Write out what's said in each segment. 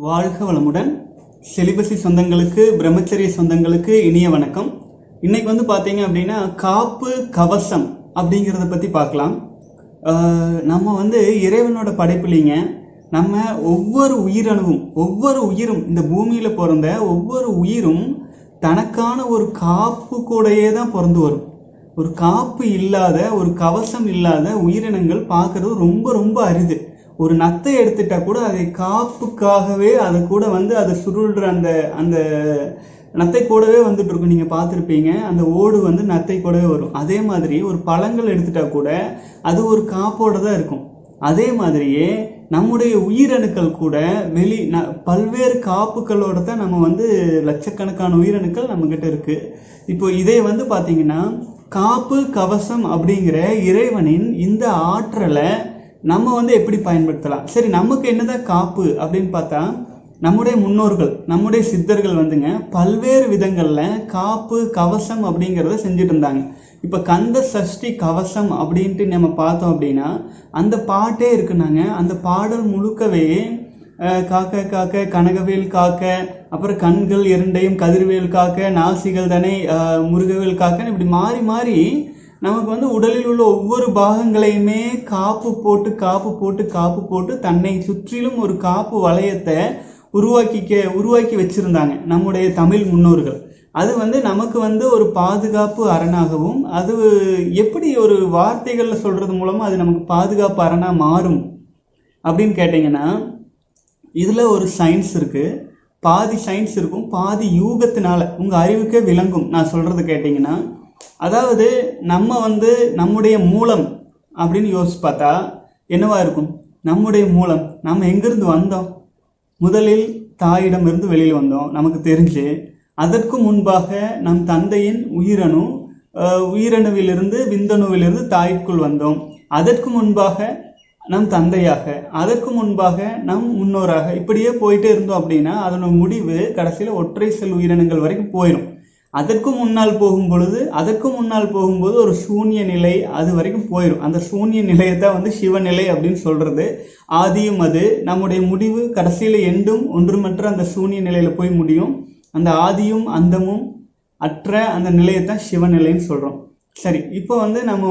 வாழ்க வளமுடன். செலிபசி சொந்தங்களுக்கு, பிரம்மச்சரிய சொந்தங்களுக்கு இனிய வணக்கம். இன்னைக்கு பார்த்தீங்க அப்படின்னா காப்பு கவசம் அப்படிங்கிறத பற்றி பார்க்கலாம். நம்ம இறைவனோட படைப்புலிங்க. நம்ம ஒவ்வொரு உயிரணுவும், ஒவ்வொரு உயிரும், இந்த பூமியில் பிறந்த ஒவ்வொரு உயிரும் தனக்கான ஒரு காப்பு கூடையே தான் பிறந்து வரும். ஒரு காப்பு இல்லாத, ஒரு கவசம் இல்லாத உயிரினங்கள் பார்க்கறது ரொம்ப ரொம்ப அரிது. ஒரு நத்தை எடுத்துட்டா கூட அதை காப்புக்காகவே அதை கூட அதை சுருள்ற அந்த அந்த நத்தை கூடவே வந்துட்டு இருக்கும். நீங்கள் பார்த்துருப்பீங்க, அந்த ஓடு நத்தை கூடவே வரும். அதே மாதிரி ஒரு பழங்கள் எடுத்துட்டா கூட அது ஒரு காப்போட தான் இருக்கும். அதே மாதிரியே நம்முடைய உயிரணுக்கள் கூட பல்வேறு காப்புகளோட தான் நம்ம லட்சக்கணக்கான உயிரணுக்கள் நம்மக்கிட்ட இருக்கு. இப்போ இதே பார்த்தீங்கன்னா காப்பு கவசம் அப்படிங்கிற இறைவனின் இந்த ஆற்றலை நம்ம எப்படி பயன்படுத்தலாம்? சரி, நமக்கு என்னதான் காப்பு அப்படின்னு பார்த்தா, நம்முடைய முன்னோர்கள், நம்முடைய சித்தர்கள் பல்வேறு விதங்கள்ல காப்பு கவசம் அப்படிங்கிறத செஞ்சுட்டு இருந்தாங்க. இப்ப கந்த சஷ்டி கவசம் அப்படின்ட்டு நம்ம பார்த்தோம் அப்படின்னா அந்த பாட்டே இருக்குனாங்க. அந்த பாடல் முழுக்கவே காக்க காக்க கனகவேல் காக்க, அப்புறம் கண்கள் இரண்டையும் கதிர்வேல் காக்க, நாசிகள் தானே முருகவேல் காக்கன்னு இப்படி மாறி மாறி நமக்கு உடலில் உள்ள ஒவ்வொரு பாகங்களையுமே காப்பு போட்டு காப்பு போட்டு காப்பு போட்டு தன்னை சுற்றிலும் ஒரு காப்பு வளையத்தை உருவாக்கி வச்சிருந்தாங்க நம்முடைய தமிழ் முன்னோர்கள். அது நமக்கு ஒரு பாதுகாப்பு அரணாகவும், அது எப்படி ஒரு வார்த்தைகள்ல சொல்றது மூலமா அது நமக்கு பாதுகாப்பு அரணா மாறும் அப்படின்னு கேட்டீங்கன்னா, இதுல ஒரு சயின்ஸ் இருக்கு. பாதி சயின்ஸ் இருக்கும், பாதி யூகத்தினால உங்க அறிவுக்கே விளங்கும். நான் சொல்றது கேட்டீங்கன்னா, அதாவது நம்ம நம்முடைய மூலம் அப்படின்னு யோசிச்சு பார்த்தா என்னவா இருக்கும்? நம்முடைய மூலம், நம்ம எங்கிருந்து வந்தோம்? முதலில் தாயிடம் இருந்து வெளியில் வந்தோம் நமக்கு தெரிஞ்சு. அதற்கு முன்பாக நம் தந்தையின் உயிரணுவிலிருந்து விந்தணுவிலிருந்து தாய்க்குள் வந்தோம். அதற்கு முன்பாக நம் தந்தையாக, அதற்கு முன்பாக நம் முன்னோராக, இப்படியே போயிட்டே இருந்தோம் அப்படின்னா அதனோட முடிவு கடைசியில் ஒற்றை செல் உயிரினங்கள் வரைக்கும் போயிடும். அதற்கு முன்னால் போகும்போது ஒரு சூன்ய நிலை, அது வரைக்கும் போயிடும். அந்த சூன்ய நிலையை தான் சிவநிலை அப்படின்னு சொல்றது. ஆதியும் அது நம்முடைய முடிவு கடைசியில எண்டும் ஒன்றுமற்ற அந்த சூன்ய நிலையில போய் முடியும். அந்த ஆதியும் அந்தமும் அற்ற அந்த நிலையை தான் சிவநிலைன்னு சொல்றோம். சரி, இப்போ நம்ம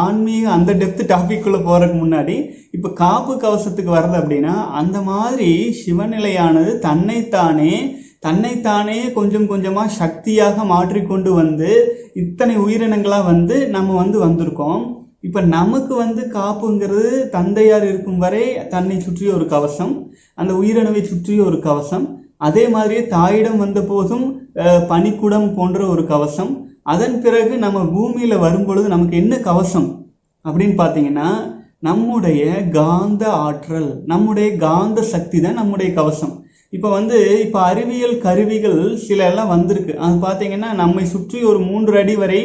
ஆன்மீக அந்த டெப்த் டாபிக்குள்ள போறதுக்கு முன்னாடி இப்போ காப்பு கவசத்துக்கு வர்றது அப்படின்னா, அந்த மாதிரி சிவநிலையானது தன்னைத்தானே கொஞ்சம் கொஞ்சமா சக்தியாக மாற்றிக்கொண்டு இத்தனை உயிரினங்களா நம்ம வந்திருக்கோம். இப்ப நமக்கு காப்புங்கிறது தந்தையார் இருக்கும் வரை தன்னை சுற்றிய ஒரு கவசம், அந்த உயிரணுவை சுற்றிய ஒரு கவசம். அதே மாதிரியே தாயிடம் வந்த போதும் பனிக்குடம் போன்ற ஒரு கவசம். அதன் பிறகு நம்ம பூமியில வரும்பொழுது நமக்கு என்ன கவசம் அப்படின்னு பாத்தீங்கன்னா, நம்முடைய காந்த ஆற்றல், நம்முடைய காந்த சக்தி தான் நம்முடைய கவசம். இப்போ அறிவியல் கருவிகள் சில எல்லாம் வந்திருக்கு. அது பார்த்தீங்கன்னா, நம்மை சுற்றி ஒரு 3 அடி வரை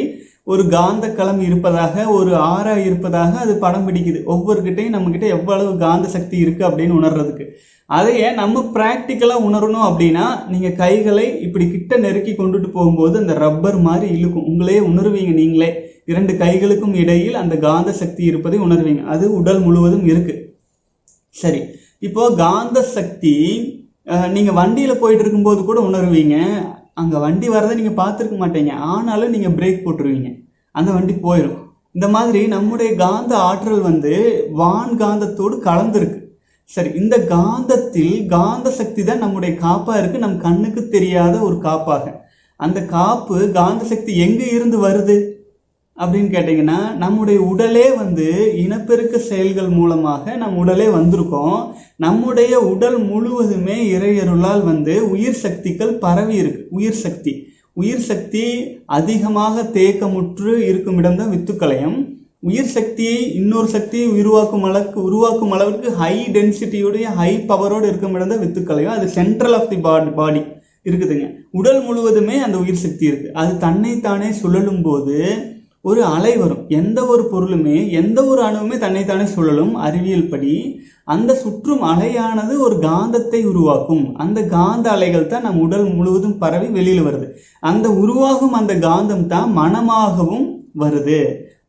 ஒரு காந்த களம் இருப்பதாக, ஒரு ஆறா இருப்பதாக அது படம் பிடிக்குது. ஒவ்வொருக்கிட்டையும் நம்மக்கிட்ட எவ்வளவு காந்த சக்தி இருக்கு அப்படின்னு உணர்றதுக்கு. அதையே நம்ம பிராக்டிக்கலா உணரணும் அப்படின்னா, நீங்க கைகளை இப்படி கிட்ட நெருக்கி கொண்டுட்டு போகும்போது அந்த ரப்பர் மாதிரி இழுக்கும். உங்களே உணர்வீங்க, நீங்களே 2 கைகளுக்கும் இடையில் அந்த காந்த சக்தி இருப்பதை உணர்வீங்க. அது உடல் முழுவதும் இருக்கு. சரி, இப்போ காந்த சக்தி நீங்க வண்டியில போயிட்டு இருக்கும்போது கூட உணர்வீங்க. அங்க வண்டி வரதை நீங்க பார்த்துருக்க மாட்டீங்க, ஆனாலும் நீங்க பிரேக் போட்டுருவீங்க, அந்த வண்டி போயிடும். இந்த மாதிரி நம்முடைய காந்த ஆற்றல் வான் காந்தத்தோடு கலந்துருக்கு. சரி, இந்த காந்தத்தில் காந்த சக்தி தான் நம்முடைய காப்பா இருக்கு, நம் கண்ணுக்கு தெரியாத ஒரு காப்பாக. அந்த காப்பு காந்த சக்தி எங்க இருந்து வருது அப்படின்னு கேட்டீங்கன்னா, நம்முடைய உடலே இனப்பெருக்க செயல்கள் மூலமாக நம் உடலே வந்திருக்கோம். நம்முடைய உடல் முழுவதுமே இறையருளால் உயிர் சக்திகள் பரவி இருக்கு. உயிர் சக்தி அதிகமாக தேக்கமுற்று இருக்கும் இடம் தான் வித்துக்கலயம். உயிர் சக்தியை இன்னொரு சக்தியை உருவாக்கும் அளவுக்கு ஹை டென்சிட்டியோடைய ஹை பவரோடு இருக்கும் இடம் தான் வித்துக்கலயம். அது சென்ட்ரல் ஆஃப் தி பாடி இருக்குதுங்க. உடல் முழுவதுமே அந்த உயிர் சக்தி இருக்கு. அது தன்னைத்தானே சுழலும் போது ஒரு அலை வரும். எந்த ஒரு பொருளுமே, எந்த ஒரு அணுவுமே தன்னைத்தானே சுழலும். அறிவியல் படி அந்த சுற்றும் அலையானது ஒரு காந்தத்தை உருவாக்கும். அந்த காந்த அலைகள் தான் நம் உடல் முழுவதும் பரவி வெளியில வருது. அந்த உருவாகும் அந்த காந்தம் தான் மனமாகவும் வருது.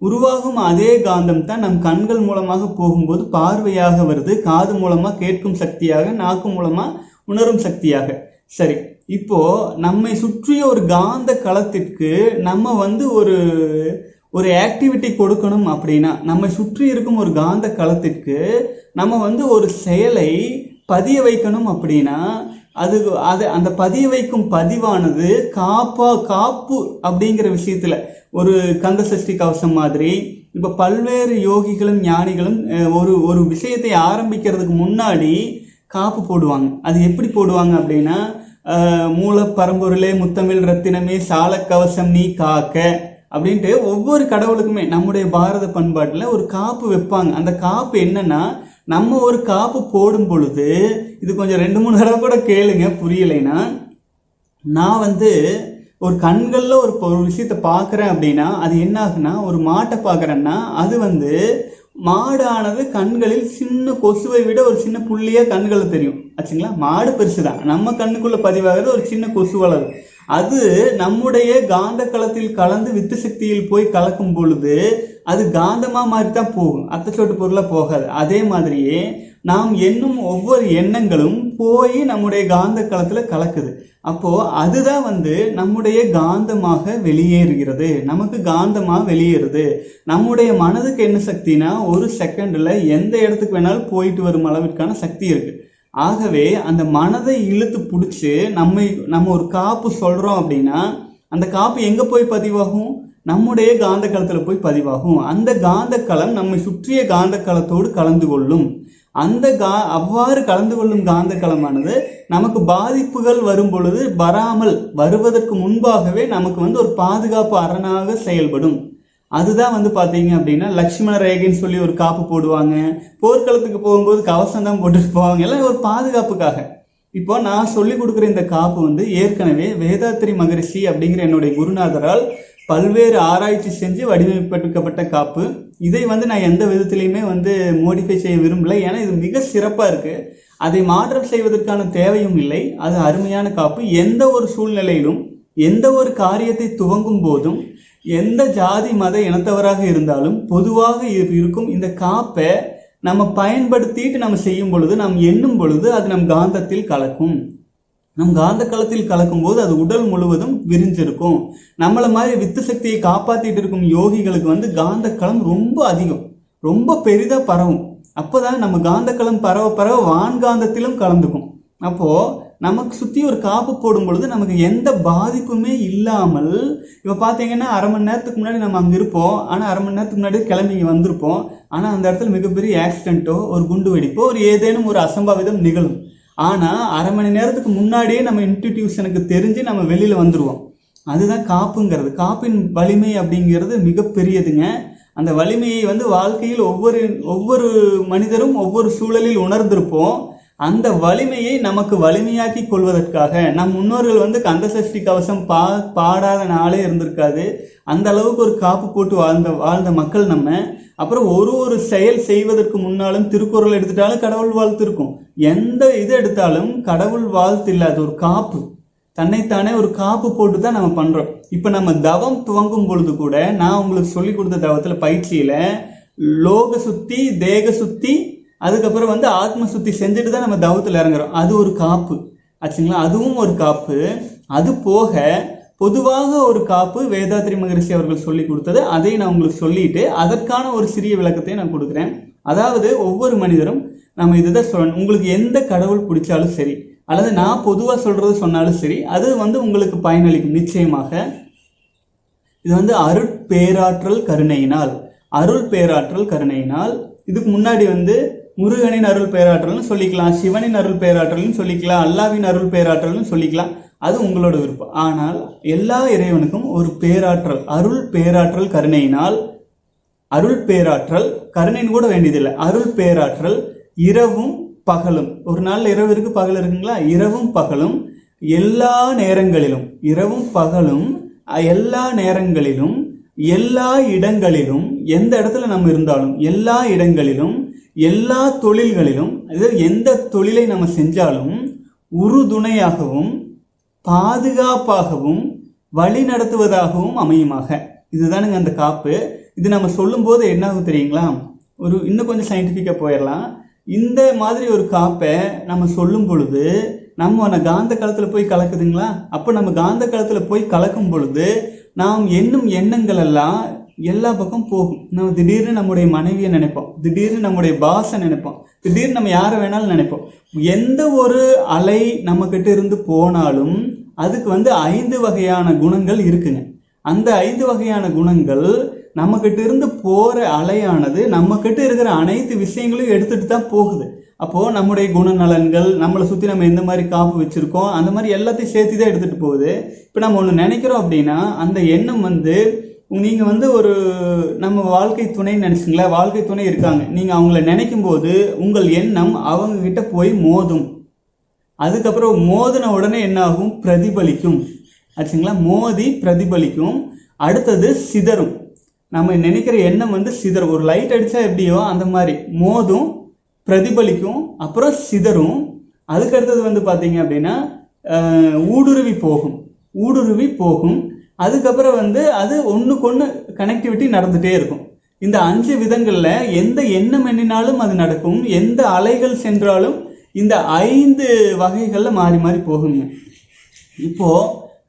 உருவாகும் அதே காந்தம் தான் நம் கண்கள் மூலமாக போகும்போது பார்வையாக வருது. காது மூலமா கேட்கும் சக்தியாக, நாக்கு மூலமா உணரும் சக்தியாக. சரி, இப்போ நம்மை சுற்றிய ஒரு காந்த களத்திற்கு நம்ம வந்து ஒரு ஆக்டிவிட்டி கொடுக்கணும் அப்படின்னா, நம்மை சுற்றி இருக்கும் ஒரு காந்த களத்திற்கு நம்ம வந்து ஒரு செயலை பதிய வைக்கணும் அப்படின்னா, அது அந்த பதிய வைக்கும் பதிவானது காப்பு அப்படிங்கிற விஷயத்துல ஒரு கந்த சஷ்டி கவசம் மாதிரி. இப்ப பல்வேறு யோகிகளும் ஞானிகளும் ஒரு விஷயத்தை ஆரம்பிக்கிறதுக்கு முன்னாடி காப்பு போடுவாங்க. அது எப்படி போடுவாங்க அப்படின்னா, மூல பரம்பொருளே முத்தமிழ் ரத்தினமே சால கவசம் நீ காக்க அப்படின்ட்டு ஒவ்வொரு கடவுளுக்குமே நம்முடைய பாரத பண்பாட்டுல ஒரு காப்பு வைப்பாங்க. அந்த காப்பு என்னன்னா, நம்ம ஒரு காப்பு போடும் பொழுது, இது கொஞ்சம் 2-3 தடவை கூட கேளுங்க புரியலைன்னா, நான் வந்து ஒரு கண்கள்ல ஒரு விஷயத்த பாக்குறேன் அப்படின்னா அது என்ன ஆகுனா, ஒரு மாட்டை பாக்குறேன்னா அது வந்து மாடானது கண்களில் சின்ன கொசுவை விட ஒரு சின்ன புள்ளியா கண்களை தெரியும் ஆச்சுங்களா. மாடு பெருசுதான், நம்ம கண்ணுக்குள்ள பதிவாகிறது ஒரு சின்ன கொசு வளரு. அது நம்முடைய காந்த களத்தில் கலந்து வித்து சக்தியில் போய் கலக்கும் பொழுது அது காந்தமா மாதிரி தான் போகும், அத்தச்சோட்டு பொருளா போகாது. அதே மாதிரியே நாம் எண்ணும் ஒவ்வொரு எண்ணங்களும் போய் நம்முடைய காந்த களத்துல கலக்குது. அப்போ அதுதான் வந்து நம்முடைய காந்தமாக வெளியேறுகிறது, நமக்கு காந்தமா வெளியேறுது. நம்முடைய மனதுக்கு என்ன சக்தினா, ஒரு செகண்ட்ல எந்த இடத்துக்கு வேணாலும் போயிட்டு வரும் அளவிற்கான சக்தி இருக்கு. ஆகவே அந்த மனதை இழுத்து பிடிச்சி நம்ம ஒரு காப்பு சொல்றோம் அப்படின்னா, அந்த காப்பு எங்க போய் பதிவாகும், நம்முடைய காந்த களத்துல போய் பதிவாகும். அந்த காந்த களம் நம்மை சுற்றிய காந்த களத்தோடு கலந்து கொள்ளும். அவ்வாறு கலந்து கொள்ளும் காந்த களமானது நமக்கு பாதிப்புகள் வரும் பொழுது வராமல் வருவதற்கு முன்பாகவே நமக்கு வந்து ஒரு பாதுகாப்பு அரணாக செயல்படும். அதுதான் வந்து பாத்தீங்க அப்படின்னா லக்ஷ்மண ரேகைன்னு சொல்லி ஒரு காப்பு போடுவாங்க. போர்க்களத்துக்கு போகும்போது கவசம் தான் போட்டுட்டு போவாங்க, எல்லாம் ஒரு பாதுகாப்புக்காக. இப்போ நான் சொல்லி கொடுக்குற இந்த காப்பு வந்து ஏற்கனவே வேதாத்திரி மகரிஷி அப்படிங்கிற என்னுடைய குருநாதரால் பல்வேறு ஆராய்ச்சி செஞ்சு வடிவமைக்கப்பட்ட காப்பு. இதை வந்து நான் எந்த விதத்திலையுமே வந்து மோடிஃபை செய்ய விரும்பல, ஏன்னா இது மிக சிறப்பா இருக்கு. அதை மாற்றம் செய்வதற்கான தேவையும் இல்லை. அது அருமையான காப்பு. எந்த ஒரு சூழ்நிலையிலும் எந்த ஒரு காரியத்தை துவங்கும் போதும் எந்த ஜாதி மத இனத்தவராக இருந்தாலும் பொதுவாக இருக்கும் இந்த காப்பை நம்ம பயன்படுத்திட்டு நம்ம செய்யும் பொழுது, நாம் எண்ணும் பொழுது அது நம் காந்தத்தில் கலக்கும். நம் காந்த களத்தில் கலக்கும் போது அது உடல் முழுவதும் விரிஞ்சிருக்கும். நம்மளை மாதிரி வித்து சக்தியை காப்பாத்திட்டு இருக்கும் யோகிகளுக்கு வந்து காந்த களம் ரொம்ப அதிகம், ரொம்ப பெரிதா பரவும். அப்போதான் நம்ம காந்த களம் பரவ வான்காந்தத்திலும் கலந்துக்கும். அப்போ நமக்கு சுத்தி ஒரு காப்பு போடும் பொழுது நமக்கு எந்த பாதிப்புமே இல்லாமல், இப்ப பாத்தீங்கன்னா 1/2 மணி நேரத்துக்கு முன்னாடி நம்ம அங்க இருப்போம், ஆனா 1/2 மணி நேரத்துக்கு முன்னாடி கிளம்பி இங்க வந்திருப்போம். ஆனா அந்த இடத்துல மிகப்பெரிய ஆக்சிடென்ட்டோ ஒரு குண்டு வெடிப்போ ஒரு ஏதேனும் ஒரு அசம்பாவிதம் நிகழும். ஆனா 1/2 மணி நேரத்துக்கு முன்னாடியே நம்ம இன்ட்யூஷனுக்கு தெரிஞ்சு நம்ம வெளியில வந்துருவோம். அதுதான் காப்புங்கிறது. காப்பின் வலிமை அப்படிங்கிறது மிகப்பெரியதுங்க. அந்த வலிமையை வந்து வாழ்க்கையில் ஒவ்வொரு மனிதரும் ஒவ்வொரு சூழலில் உணர்ந்திருப்போம். அந்த வலிமையை நமக்கு வலிமையாக்கி கொள்வதற்காக நம் முன்னோர்கள் வந்து கந்த சஷ்டி கவசம் பாடாத நாளே இருந்திருக்காது. அந்த அளவுக்கு ஒரு காப்பு போட்டு வாழ்ந்த மக்கள் நம்ம. அப்புறம் ஒரு செயல் செய்வதற்கு முன்னாலும் திருக்குறள் எடுத்துட்டாலும் கடவுள் வாழ்த்து இருக்கும். எந்த இது எடுத்தாலும் கடவுள் வாழ்த்து இல்லாத ஒரு காப்பு, தன்னைத்தானே ஒரு காப்பு போட்டு தான் நம்ம பண்றோம். இப்ப நம்ம தவம் துவங்கும் பொழுது கூட நான் உங்களுக்கு சொல்லி கொடுத்த தவத்துல பயிற்சியில லோக சுத்தி, தேக சுத்தி, அதுக்கப்புறம் வந்து ஆத்ம சுத்தி செஞ்சுட்டு தான் நம்ம தவத்துல இறங்குறோம். அது ஒரு காப்பு ஆச்சுங்களா, அதுவும் ஒரு காப்பு. அது போக பொதுவாக ஒரு காப்பு வேதாத்திரி மகரிஷி அவர்கள் சொல்லி கொடுத்தது, அதை நான் உங்களுக்கு சொல்லிட்டு அதற்கான ஒரு சிறிய விளக்கத்தை நான் கொடுக்குறேன். அதாவது ஒவ்வொரு மனிதரும் நம்ம இதுதான் சொல்லணும். உங்களுக்கு எந்த கடவுள் பிடிச்சாலும் சரி, அல்லது நான் பொதுவா சொல்றது சொன்னாலும் சரி, அது வந்து உங்களுக்கு பயனளிக்கும் நிச்சயமாக. இது வந்து அருட்பேராற்றல் கருணையினால், அருள் பேராற்றல் கருணையினால். இதுக்கு முன்னாடி வந்து முருகனின் அருள் பேராற்றல்னு சொல்லிக்கலாம், சிவனின் அருள் பேராற்றல்னு சொல்லிக்கலாம், அல்லாவின் அருள் பேராற்றல்னு சொல்லிக்கலாம். அது உங்களோட விருப்பம். ஆனால் எல்லா இறைவனுக்கும் ஒரு பேராற்றல், அருள் பேராற்றல் கருணையினால். அருள் பேராற்றல் கருணைன்னு கூட வேண்டியதில்லை, அருள் பேராற்றல் இரவும் பகலும். ஒரு நாள் இரவு இருக்கு, பகல் இருக்குங்களா, இரவும் பகலும் எல்லா நேரங்களிலும், இரவும் பகலும் எல்லா நேரங்களிலும் எல்லா இடங்களிலும், எந்த இடத்துல நம்ம இருந்தாலும் எல்லா இடங்களிலும் எல்லா தொழில்களிலும், எந்த தொழிலை நம்ம செஞ்சாலும் உறுதுணையாகவும் பாதுகாப்பாகவும் வழி நடத்துவதாகவும் அமையுமாக. இதுதானுங்க அந்த காப்பு. இது நம்ம சொல்லும் போது என்ன ஆகும் தெரியுங்களா, இன்னும் கொஞ்சம் சயின்டிஃபிக்கா போயிடலாம். இந்த மாதிரி ஒரு காப்பை நம்ம சொல்லும் பொழுது நம்ம காந்த களத்துல போய் கலக்குதுங்களா? அப்போ நம்ம காந்த களத்துல போய் கலக்கும் பொழுது நாம் எண்ணும் எண்ணங்கள் எல்லாம் எல்லா பக்கம் போகும். நம்ம திடீர்னு நம்முடைய மனைவியை நினைப்போம், திடீர்னு நம்முடைய பாஸை நினைப்போம், திடீர்னு நம்ம யாரை வேணாலும் நினைப்போம். எந்த ஒரு அலை நம்ம கிட்ட இருந்து போனாலும் அதுக்கு 5 வகையான குணங்கள் இருக்குங்க. அந்த 5 வகையான குணங்கள் நம்ம கிட்ட இருந்து போற அலையானது நம்ம கிட்ட இருக்கிற அனைத்து விஷயங்களையும் எடுத்துட்டு தான் போகுது. அப்போ நம்முடைய குணநலன்கள், நம்மளை சுத்தி நம்ம எந்த மாதிரி காப்பு வச்சிருக்கோம், அந்த மாதிரி எல்லாத்தையும் சேர்த்து தான் எடுத்துட்டு போகுது. இப்போ நம்ம ஒன்று நினைக்கிறோம் அப்படின்னா அந்த எண்ணம் நீங்க ஒரு நம்ம வாழ்க்கை துணை நினைச்சுங்களேன், வாழ்க்கை துணை இருக்காங்க, நீங்க அவங்கள நினைக்கும் போது உங்கள் எண்ணம் அவங்க கிட்ட போய் மோதும். அதுக்கப்புறம் மோதின உடனே என்ன ஆகும்? பிரதிபலிக்கும் ஆச்சுங்களா? மோதி பிரதிபலிக்கும். அடுத்தது சிதறும். நம்ம நினைக்கிற எண்ணம் சிதறும். ஒரு லைட் அடிச்சா எப்படியோ அந்த மாதிரி மோதும், பிரதிபலிக்கும், அப்புறம் சிதறும். அதுக்கு அடுத்தது பாத்தீங்க அப்படின்னா ஊடுருவி போகும். அதுக்கப்புறம் அது ஒண்ணுக்கு கனெக்டிவிட்டி நடந்துட்டே இருக்கும். இந்த 5 விதங்கள்ல எந்த எண்ணம் எண்ணினாலும் அது நடக்கும். எந்த அலைகள் சென்றாலும் இந்த 5 வகைகள்ல மாறி மாறி போகுங்க. இப்போ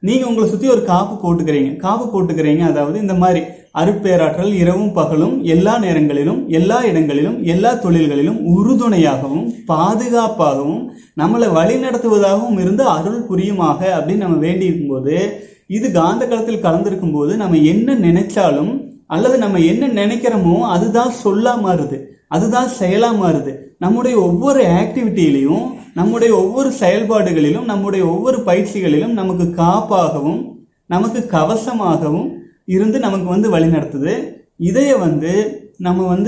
நீங்க உங்களை சுத்தி ஒரு காப்பு போட்டுக்கிறீங்க. அதாவது இந்த மாதிரி அருட்பேராற்றல் இரவும் பகலும் எல்லா நேரங்களிலும் எல்லா இடங்களிலும் எல்லா தொழில்களிலும் உறுதுணையாகவும் பாதுகாப்பாகவும் நம்மளை வழி நடத்துவதாகவும் இருந்து அருள் புரியுமாக அப்படின்னு நம்ம வேண்டி இருக்கும்போது, இது காந்த களத்தில் கலந்திருக்கும் போது நம்ம என்ன நினைச்சாலும் அல்லது நம்ம என்ன நினைக்கிறோமோ அதுதான் சொல்லா மாறுது, அதுதான் செயலா மாறுது. நம்முடைய ஒவ்வொரு ஆக்டிவிட்டியிலையும், நம்முடைய ஒவ்வொரு செயல்பாடுகளிலும், நம்முடைய ஒவ்வொரு பயிற்சிகளிலும் நமக்கு காப்பாகவும் நமக்கு கவசமாகவும் இருந்து நமக்கு வழி நடத்துது. இதைய நம்ம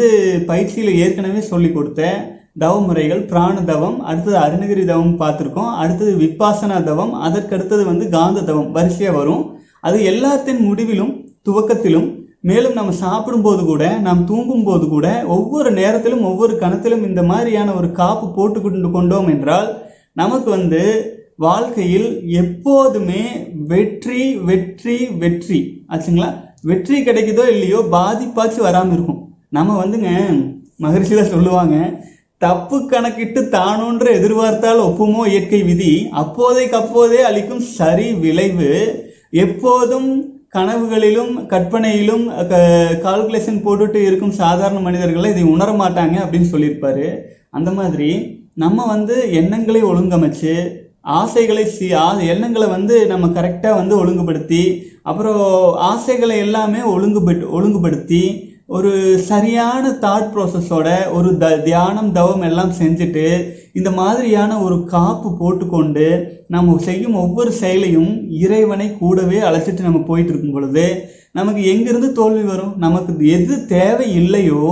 பயிற்சியில ஏற்கனவே சொல்லி கொடுத்த தவ முறைகள், பிராண தவம், அடுத்தது அருணகிரி தவம் பார்த்துருக்கோம், அடுத்தது விப்பாசனா தவம், அதற்கு அடுத்தது காந்த தவம் வரிசையா வரும். அது எல்லாத்தின் முடிவிலும் துவக்கத்திலும், மேலும் நம்ம சாப்பிடும் போது கூட, நாம் தூங்கும் போது கூட, ஒவ்வொரு நேரத்திலும் ஒவ்வொரு கணத்திலும் இந்த மாதிரியான ஒரு காப்பு போட்டு கொண்டோம் என்றால் நமக்கு வாழ்க்கையில் எப்போதுமே வெற்றி வெற்றி வெற்றி ஆச்சுங்களா? வெற்றி கிடைக்குதோ இல்லையோ பாதிப்பாச்சு வராம இருக்கும். நம்ம மகரிஷில சொல்லுவாங்க, தப்பு கணக்கிட்டு தானொன்று எதிர்பார்த்தால் ஒப்புமோ இயற்கை விதி, அப்போதைக்கு அளிக்கும் சரி விளைவு. எப்போதும் கனவுகளிலும் கற்பனையிலும் கால்குலேஷன் போட்டுட்டு இருக்கும் சாதாரண மனிதர்களை இதை உணர மாட்டாங்க அப்படின்னு சொல்லியிருப்பாரு. அந்த மாதிரி நம்ம எண்ணங்களை ஒழுங்கமைச்சு ஆசைகளை எண்ணங்களை நம்ம கரெக்டா ஒழுங்குபடுத்தி, அப்புறம் ஆசைகளை எல்லாமே ஒழுங்குபடுத்தி ஒரு சரியான தாட் ப்ராசஸோட ஒரு தியானம் தவம் எல்லாம் செஞ்சுட்டு இந்த மாதிரியான ஒரு காப்பு போட்டுக்கொண்டு நம்ம செய்யும் ஒவ்வொரு செயலையும் இறைவனை கூடவே அழைச்சிட்டு நம்ம போயிட்டு இருக்கும் பொழுது நமக்கு எங்கிருந்து தோல்வி வரும்? நமக்கு எது தேவை இல்லையோ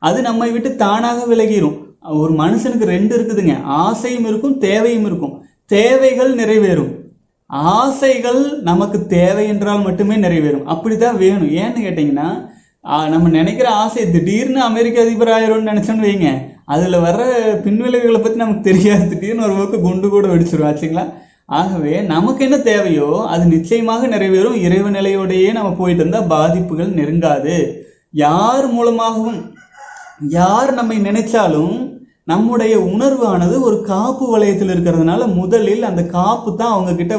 அது நம்மை விட்டு தானாக விலகிரும். ஒரு மனுஷனுக்கு 2 இருக்குதுங்க, ஆசையும் இருக்கும் தேவையும் இருக்கும். தேவைகள் நிறைவேறும், ஆசைகள் நமக்கு தேவை என்றால் மட்டுமே நிறைவேறும். அப்படித்தான் வேணும். ஏன்னு கேட்டீங்கன்னா, நம்ம நினைக்கிற ஆசை திடீர்னு அமெரிக்க அதிபர் ஆயிரோம்னு நினைச்சோன்னு வைங்க, அதுல வர்ற பின்விளைவுகளை பத்தி நமக்கு தெரியாது. திடீர்னு ஒரு பக்கம் குண்டு கூட வெடிச்சிரும் ஆச்சுங்களா? ஆகவே நமக்கு என்ன தேவையோ அது நிச்சயமாக நிறைவேறும். இறைவ நிலையோடையே நம்ம போயிட்டு இருந்தா பாதிப்புகள் நெருங்காது. யார் மூலமாகவும் யார் நம்மை நினைச்சாலும் நம்முடைய உணர்வானது ஒரு காப்பு வளையத்தில் இருக்கிறதுனால முதலில் அந்த காப்பு தான் அவங்க கிட்ட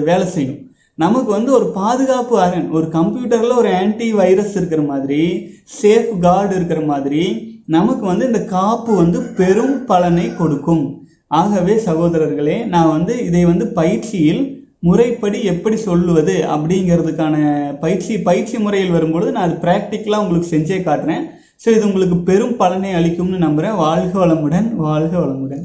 வேலை செய்யும். நமக்கு ஒரு பாதுகாப்பு அரண், ஒரு கம்ப்யூட்டர்ல ஒரு ஆன்டி வைரஸ் இருக்கிற மாதிரி, சேஃப் கார்டு இருக்கிற மாதிரி நமக்கு இந்த காப்பு பெரும் பலனை கொடுக்கும். ஆகவே சகோதரர்களே, நான் இதை பயிற்சியில் முறைப்படி எப்படி சொல்லுவது அப்படிங்கிறதுக்கான பயிற்சி முறையில் வரும்பொழுது நான் அது பிராக்டிக்கலா உங்களுக்கு செஞ்சே காட்டுறேன். ஸோ இது உங்களுக்கு பெரும் பலனை அளிக்கும்னு நம்புறேன். வாழ்க வளமுடன், வாழ்க வளமுடன்.